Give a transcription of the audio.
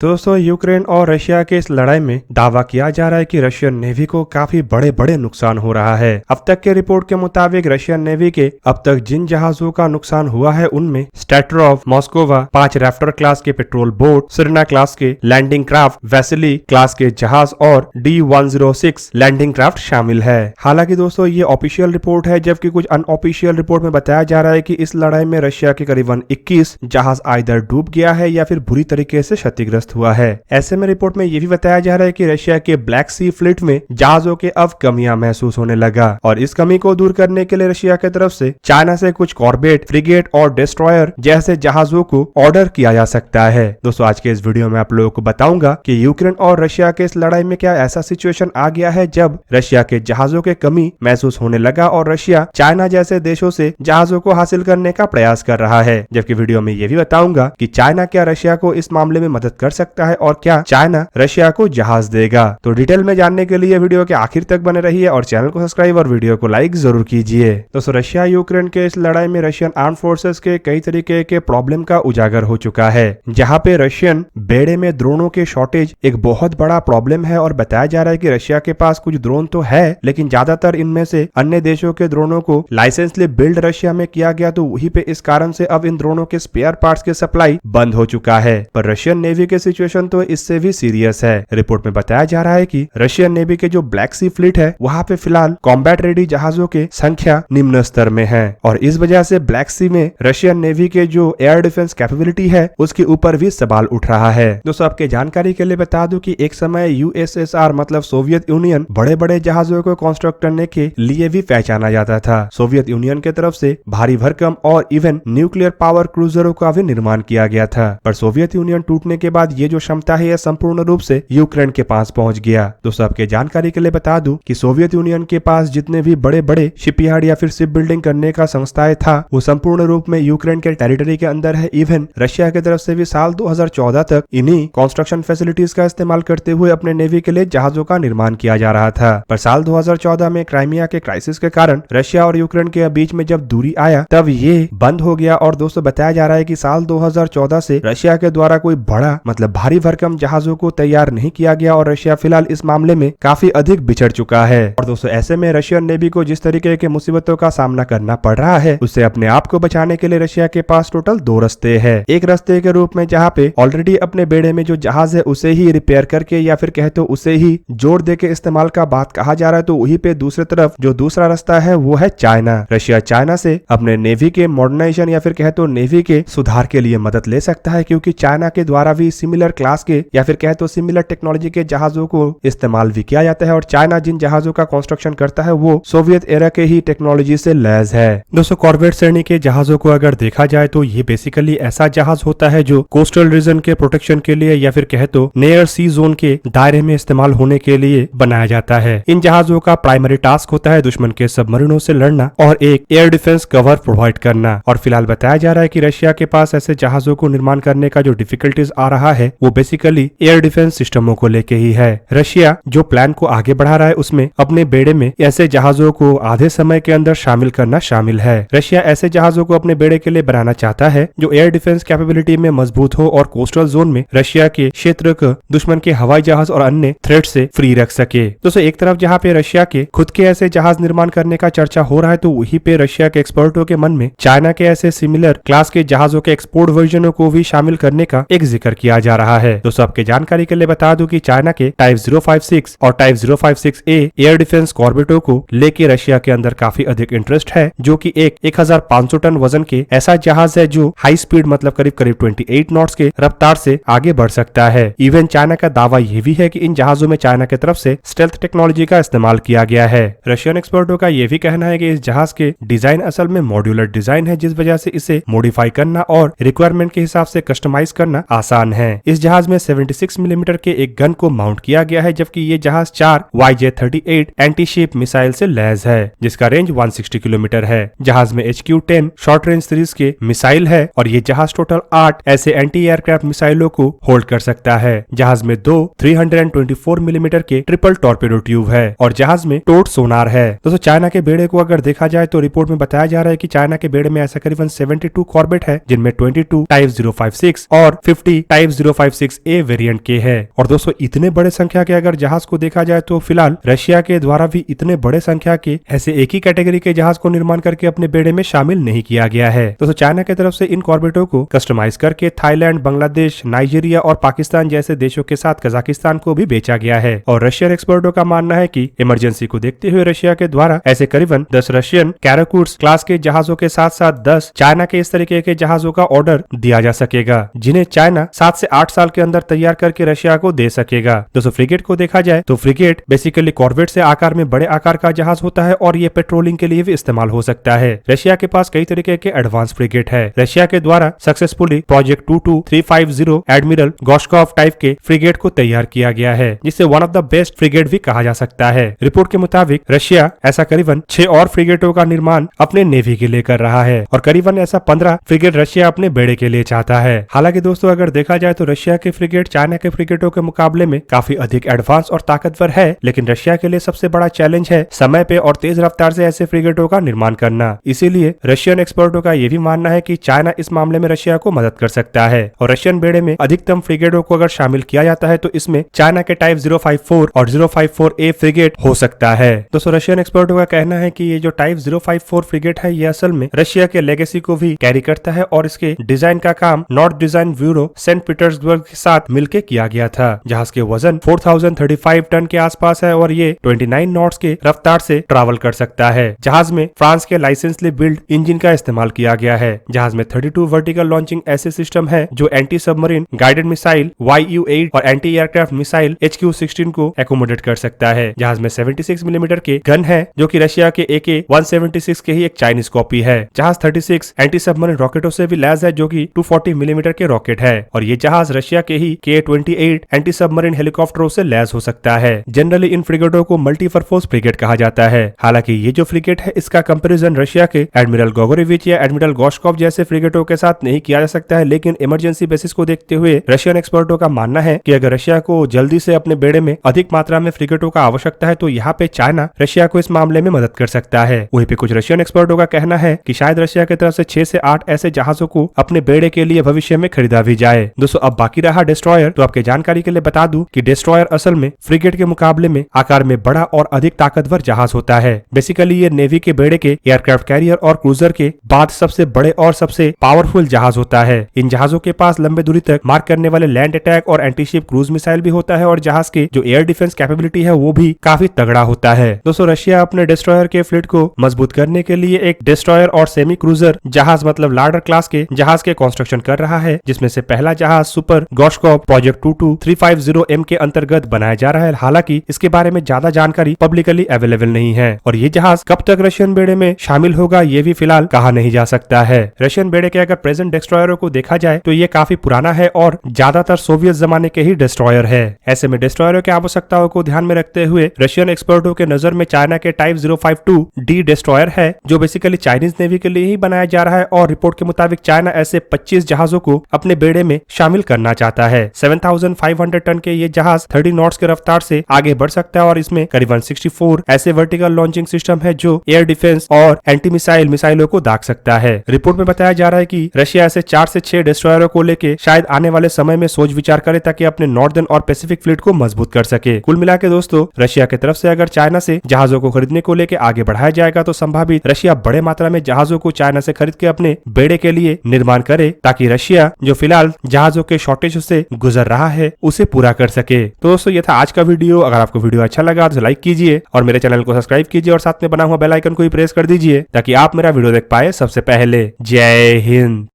तो दोस्तों यूक्रेन और रशिया के इस लड़ाई में दावा किया जा रहा है कि रशियन नेवी को काफी बड़े बड़े नुकसान हो रहा है। अब तक के रिपोर्ट के मुताबिक रशियन नेवी के अब तक जिन जहाजों का नुकसान हुआ है उनमें स्टैट्रोव, मॉस्कोवा, 5 रैप्टर क्लास के पेट्रोल बोट, सिरना क्लास के लैंडिंग क्राफ्ट, वेसेली क्लास के जहाज और D-106 लैंडिंग क्राफ्ट शामिल है। हालांकि दोस्तों ये ऑफिशियल रिपोर्ट है, जबकि कुछ अनऑफिशियल रिपोर्ट में बताया जा रहा है कि इस लड़ाई में रशिया के करीबन 21 जहाज आइदर डूब गया है या फिर बुरी तरीके से क्षतिग्रस्त हुआ है। ऐसे में रिपोर्ट में यह भी बताया जा रहा है कि रशिया के ब्लैक सी फ्लीट में जहाजों के अब कमियां महसूस होने लगा और इस कमी को दूर करने के लिए रशिया की तरफ से चाइना से कुछ कॉर्बेट, फ्रिगेट और डिस्ट्रॉयर जैसे जहाजों को ऑर्डर किया जा सकता है। दोस्तों आज के इस वीडियो में आप लोगों को बताऊंगा कि यूक्रेन और रशिया के इस लड़ाई में क्या ऐसा सिचुएशन आ गया है जब रशिया के जहाजों के कमी महसूस होने लगा और रशिया चाइना जैसे देशों से जहाजों को हासिल करने का प्रयास कर रहा है। जबकि वीडियो में यह भी बताऊंगा कि चाइना क्या रशिया को इस मामले में मदद कर सकता है और क्या चाइना रशिया को जहाज देगा। तो डिटेल में जानने के लिए वीडियो के आखिर तक बने रहिए और चैनल को सब्सक्राइब और वीडियो को लाइक जरूर कीजिए। दोस्तों रशिया यूक्रेन के इस लड़ाई में रशियन आर्म फोर्सेस के कई तरीके के प्रॉब्लम का उजागर हो चुका है, जहां पे रशियन बेड़े में ड्रोनों के शॉर्टेज एक बहुत बड़ा प्रॉब्लम है और बताया जा रहा है कि रशिया के पास कुछ ड्रोन तो है लेकिन ज्यादातर इनमें से अन्य देशों के ड्रोनों को लाइसेंसली बिल्ड रशिया में किया गया, तो वहीं पे इस कारण से अब इन ड्रोनों के स्पेयर पार्ट्स के सप्लाई बंद हो चुका है। पर रशियन नेवी के सिचुएशन तो इससे भी सीरियस है। रिपोर्ट में बताया जा रहा है कि रशियन नेवी के जो ब्लैक सी फ्लीट है वहां पे फिलहाल कॉम्बैट रेडी जहाजों के संख्या निम्न स्तर में है और इस वजह से ब्लैक सी में रशियन नेवी के जो एयर डिफेंस कैपेबिलिटी है उसके ऊपर भी सवाल उठ रहा है। दोस्तों आपके जानकारी के लिए बता दूं कि एक समय यूएसएसआर मतलब सोवियत यूनियन बड़े बड़े जहाजों को कंस्ट्रक्ट करने के लिए भी पहचाना जाता था। सोवियत यूनियन के तरफ से भारी भरकम और इवन न्यूक्लियर पावर क्रूजरों का भी निर्माण किया गया था, पर सोवियत यूनियन टूटने के बाद ये जो क्षमता है यह संपूर्ण रूप से यूक्रेन के पास पहुंच गया। दोस्तों आपके जानकारी के लिए बता दूं कि सोवियत यूनियन के पास जितने भी बड़े बड़े शिपयार्ड या फिर शिप बिल्डिंग करने का संस्थाएं था वो संपूर्ण रूप में यूक्रेन के टेरिटरी के अंदर है। इवन रशिया की तरफ से भी साल 2014 तक इन्हीं कंस्ट्रक्शन फैसिलिटीज का इस्तेमाल करते हुए अपने नेवी के लिए जहाजों का निर्माण किया जा रहा था। पर साल 2014 में क्राइमिया के क्राइसिस के कारण रशिया और यूक्रेन के बीच में जब दूरी आया तब ये बंद हो गया और दोस्तों बताया जा रहा है कि साल 2014 से रशिया के द्वारा कोई बड़ा मतलब भारी भरकम जहाजों को तैयार नहीं किया गया और रशिया फिलहाल इस मामले में काफी अधिक बिछड़ चुका है। और दोस्तों ऐसे में रशियन नेवी को जिस तरीके के मुसीबतों का सामना करना पड़ रहा है उससे अपने आप को बचाने के लिए रशिया के पास टोटल 2 रास्ते हैं। एक रास्ते के रूप में जहाँ पे ऑलरेडी अपने बेड़े में जो जहाज है उसे ही रिपेयर करके या फिर कहे तो उसे ही जोड़ दे के इस्तेमाल का बात कहा जा रहा है, तो वहीं पे दूसरी तरफ जो दूसरा रास्ता है वो है चाइना। रशिया चाइना से अपने नेवी के मॉडर्नाइजेशन या फिर कहे तो नेवी के सुधार के लिए मदद ले सकता है, क्योंकि चाइना के द्वारा भी सिमिलर क्लास के या फिर कहे तो सिमिलर टेक्नोलॉजी के जहाजों को इस्तेमाल भी किया जाता है और चाइना जिन जहाजों का कंस्ट्रक्शन करता है वो सोवियत एरा के ही टेक्नोलॉजी से लैस है। दोस्तों कॉर्वेट श्रेणी के जहाजों को अगर देखा जाए तो ये बेसिकली ऐसा जहाज होता है जो कोस्टल रीजन के प्रोटेक्शन के लिए या फिर कहे तो नियर सी जोन के दायरे में इस्तेमाल होने के लिए बनाया जाता है। इन जहाजों का प्राइमरी टास्क होता है दुश्मन के सबमरीनों से लड़ना और एक एयर डिफेंस कवर प्रोवाइड करना। और फिलहाल बताया जा रहा है कि रशिया के पास ऐसे जहाजों को निर्माण करने का जो डिफिकल्टीज आ रहा है वो बेसिकली एयर डिफेंस सिस्टमों को लेके ही है। रशिया जो प्लान को आगे बढ़ा रहा है उसमें अपने बेड़े में ऐसे जहाजों को आधे समय के अंदर शामिल करना शामिल है। रशिया ऐसे जहाजों को अपने बेड़े के लिए बनाना चाहता है जो एयर डिफेंस कैपेबिलिटी में मजबूत हो और कोस्टल जोन में रशिया के क्षेत्र को दुश्मन के हवाई जहाज और अन्य थ्रेट से फ्री रख सके। दोस्तों एक तरफ जहाँ पे रशिया के खुद के ऐसे जहाज निर्माण करने का चर्चा हो रहा है, तो वहीं पे रशिया के एक्सपर्टों के मन में चाइना के ऐसे सिमिलर क्लास के जहाजों के एक्सपोर्ट वर्जनों को भी शामिल करने का एक जिक्र किया जा रहा है। दोस्तों आपके जानकारी के लिए बता दूं कि चाइना के टाइप 056 और टाइप 056A एयर डिफेंस कॉर्बेटों को लेके रशिया के अंदर काफी अधिक इंटरेस्ट है, जो कि एक 1500 टन वजन के ऐसा जहाज है जो हाई स्पीड मतलब करीब 28 नॉट्स के रफ्तार से आगे बढ़ सकता है। इवन चाइना का दावा यह भी है कि इन जहाजों में चाइना की तरफ से स्टेल्थ टेक्नोलॉजी का इस्तेमाल किया गया है। रशियन एक्सपर्टों का यह भी कहना है कि इस जहाज के डिजाइन असल में मॉड्यूलर डिजाइन है, जिस वजह से इसे मॉडिफाई करना और रिक्वायरमेंट के हिसाब से कस्टमाइज करना आसान है। इस जहाज में 76 मिलीमीटर के एक गन को माउंट किया गया है, जबकि ये जहाज 4 YJ-38 एंटी शिप मिसाइल से लैस है जिसका रेंज 160 किलोमीटर है। जहाज में HQ-10 शॉर्ट रेंज सीरीज के मिसाइल है और ये जहाज टोटल 8 ऐसे एंटी एयरक्राफ्ट मिसाइलों को होल्ड कर सकता है। जहाज में 2 324 मिलीमीटर के ट्रिपल टॉर्पेडो ट्यूब है और जहाज में टोट सोनार है। दोस्तों चाइना के बेड़े को अगर देखा जाए तो रिपोर्ट में बताया जा रहा है कि चाइना के बेड़े में ऐसा करीबन 72 कॉर्बेट है, जिनमें 22 टाइप 056 और 50 टाइप F056A वेरिएंट के हैं। और दोस्तों इतने बड़े संख्या के अगर जहाज को देखा जाए तो फिलहाल रशिया के द्वारा भी इतने बड़े संख्या के ऐसे एक ही कैटेगरी के जहाज को निर्माण करके अपने बेड़े में शामिल नहीं किया गया है। दोस्तों चाइना की तरफ से इन कॉर्बेटों को कस्टमाइज करके थाईलैंड, बांग्लादेश, नाइजीरिया और पाकिस्तान जैसे देशों के साथ कजाकिस्तान को भी बेचा गया है। और रशियन एक्सपर्टों का मानना है कि इमरजेंसी को देखते हुए रशिया के द्वारा ऐसे करीबन 10 रशियन कैराकूट्स क्लास के जहाजों के साथ साथ 10 चाइना के इस तरीके के जहाजों का ऑर्डर दिया जा सकेगा, जिन्हें चाइना 7 से 8 साल के अंदर तैयार करके रशिया को दे सकेगा। दोस्तों फ्रिगेट को देखा जाए तो फ्रिगेट बेसिकली कॉर्वेट से आकार में बड़े आकार का जहाज होता है और ये पेट्रोलिंग के लिए भी इस्तेमाल हो सकता है। रशिया के पास कई तरीके के एडवांस फ्रिगेट है। रशिया के द्वारा सक्सेसफुली प्रोजेक्ट 22350 एडमिरल गोश्कॉफ टाइप के फ्रिगेट को तैयार किया गया है, जिसे one of the best frigate भी कहा जा सकता है। रिपोर्ट के मुताबिक रशिया ऐसा करीबन 6 और फ्रिगेटों का निर्माण अपने नेवी के लिए कर रहा है और करीबन ऐसा 15 फ्रिगेट रशिया अपने बेड़े के लिए चाहता है। हालांकि दोस्तों अगर देखा जाए तो रशिया के फ्रिगेट चाइना के फ्रिगेटों के मुकाबले में काफी अधिक एडवांस और ताकतवर है, लेकिन रशिया के लिए सबसे बड़ा चैलेंज है समय पे और तेज रफ्तार से ऐसे फ्रिगेटों का निर्माण करना। इसीलिए रशियन एक्सपर्टों का यह भी मानना है कि चाइना इस मामले में रशिया को मदद कर सकता है और रशियन बेड़े में अधिकतम फ्रिगेटों को अगर शामिल किया जाता है तो इसमें चाइना के टाइप 054 और 054A फ्रिगेट हो सकता है। दोस्तों रशियन एक्सपर्टों का कहना है कि ये जो टाइप 054 फ्रिगेट है ये असल में रशिया के लेगेसी को भी कैरी करता है और इसके डिजाइन का काम North Design Bureau Saint Petersburg के साथ मिलकर किया गया था। जहाज के वजन 4035 टन के आसपास है और ये 29 नॉट्स के रफ्तार से ट्रैवल कर सकता है। जहाज में फ्रांस के लाइसेंसली बिल्ड इंजन का इस्तेमाल किया गया है। जहाज में 32 वर्टिकल लॉन्चिंग ऐसे सिस्टम है जो anti submarine guided missile YU-8 और एंटी एयरक्राफ्ट मिसाइल HQ-16 को एकोमोडेट कर सकता है। जहाज में 76 मिलीमीटर के गन है जो कि रशिया के AK-176 के ही एक चाइनीज कॉपी है। जहाज 36 एंटी सबमरीन रॉकेटों से भी लैस है जो कि 240 मिलीमीटर के रॉकेट है और ये जहाज रशिया के ही Ka-28 एंटी सबमरीन हेलीकॉप्टरों से लैस हो सकता है। जनरली इन फ्रिगेटों को मल्टीपर्पज फ्रिगेट कहा जाता है। हालांकि ये जो फ्रिगेट है इसका कंपैरिजन रशिया के एडमिरल गोगोरेविच या एडमिरल गोश्कॉफ जैसे फ्रिगेटों के साथ नहीं किया जा सकता है, लेकिन इमरजेंसी बेसिस को देखते हुए रशियन एक्सपर्टों का मानना है कि अगर रशिया को जल्दी से अपने बेड़े में अधिक मात्रा में फ्रिगेटों का आवश्यकता है तो यहाँ पे चाइना रशिया को इस मामले में मदद कर सकता है। वहीं पे कुछ रशियन एक्सपर्टों का कहना है कि शायद रशिया की तरफ से 6 से 8 ऐसे जहाजों को अपने बेड़े के लिए भविष्य में खरीदा भी जाए। दोस्तों अब बाकी रहा डिस्ट्रॉयर, तो आपके जानकारी के लिए बता दूं कि डिस्ट्रॉयर असल में फ्रिगेट के मुकाबले में आकार में बड़ा और अधिक ताकतवर जहाज होता है। बेसिकली ये नेवी के बेड़े के एयरक्राफ्ट कैरियर और क्रूजर के बाद सबसे बड़े और सबसे पावरफुल जहाज होता है। इन जहाजों के पास लंबे दूरी तक मार करने वाले लैंड अटैक और एंटीशिप क्रूज मिसाइल भी होता है और जहाज के जो एयर डिफेंस कैपेबिलिटी है वो भी काफी तगड़ा होता है। दोस्तों रशिया अपने डिस्ट्रॉयर के फ्लीट को मजबूत करने के लिए एक डिस्ट्रॉयर और सेमी क्रूजर जहाज मतलब लार्डर क्लास के जहाज के कंस्ट्रक्शन कर रहा है, जिसमें से पहला जहाज सुपर गोश्कॉफ प्रोजेक्ट 22350M के अंतर्गत बनाया जा रहा है। हालांकि इसके बारे में ज्यादा जानकारी पब्लिकली अवेलेबल नहीं है और ये जहाज कब तक रशियन बेड़े में शामिल होगा ये भी फिलहाल कहा नहीं जा सकता है। रशियन बेड़े के अगर प्रेजेंट डिस्ट्रॉयरों को देखा जाए तो ये काफी पुराना है और ज्यादातर सोवियत जमाने के ही डिस्ट्रॉयर है। ऐसे में डिस्ट्रॉयरों की आवश्यकताओं को ध्यान में रखते हुए रशियन एक्सपर्टों के नजर में चाइना के टाइप 052D डिस्ट्रॉयर है जो बेसिकली चाइनीज नेवी के लिए ही बनाया जा रहा है और रिपोर्ट के मुताबिक चाइना ऐसे 25 जहाजों को अपने बेड़े में शामिल करना चाहता है। 7500 टन के ये जहाज 30 नॉट्स के रफ्तार से आगे बढ़ सकता है और इसमें करीबन 64 ऐसे वर्टिकल लॉन्चिंग सिस्टम है जो एयर डिफेंस और एंटी मिसाइल मिसाइलों को दाग सकता है। रिपोर्ट में बताया जा रहा है कि रशिया ऐसे 4 से 6 डिस्ट्रॉयरों को लेके शायद आने वाले समय में सोच विचार करे ताकि अपने नॉर्दर्न और पैसिफिक फ्लीट को मजबूत कर सके। कुल मिला के दोस्तों रशिया की तरफ से अगर चाइना से जहाजों को खरीदने को लेके आगे बढ़ाया जाएगा तो संभावित रशिया बड़े मात्रा में जहाजों को चाइना से खरीद के अपने बेड़े के लिए निर्माण करे ताकि रशिया जो फिलहाल जहाजों के शॉर्टेज से गुजर रहा है उसे पूरा कर सके। तो दोस्तों ये था आज का वीडियो। अगर आपको वीडियो अच्छा लगा तो लाइक कीजिए और मेरे चैनल को सब्सक्राइब कीजिए और साथ में बना हुआ बेल आइकन को भी प्रेस कर दीजिए ताकि आप मेरा वीडियो देख पाए सबसे पहले। जय हिंद।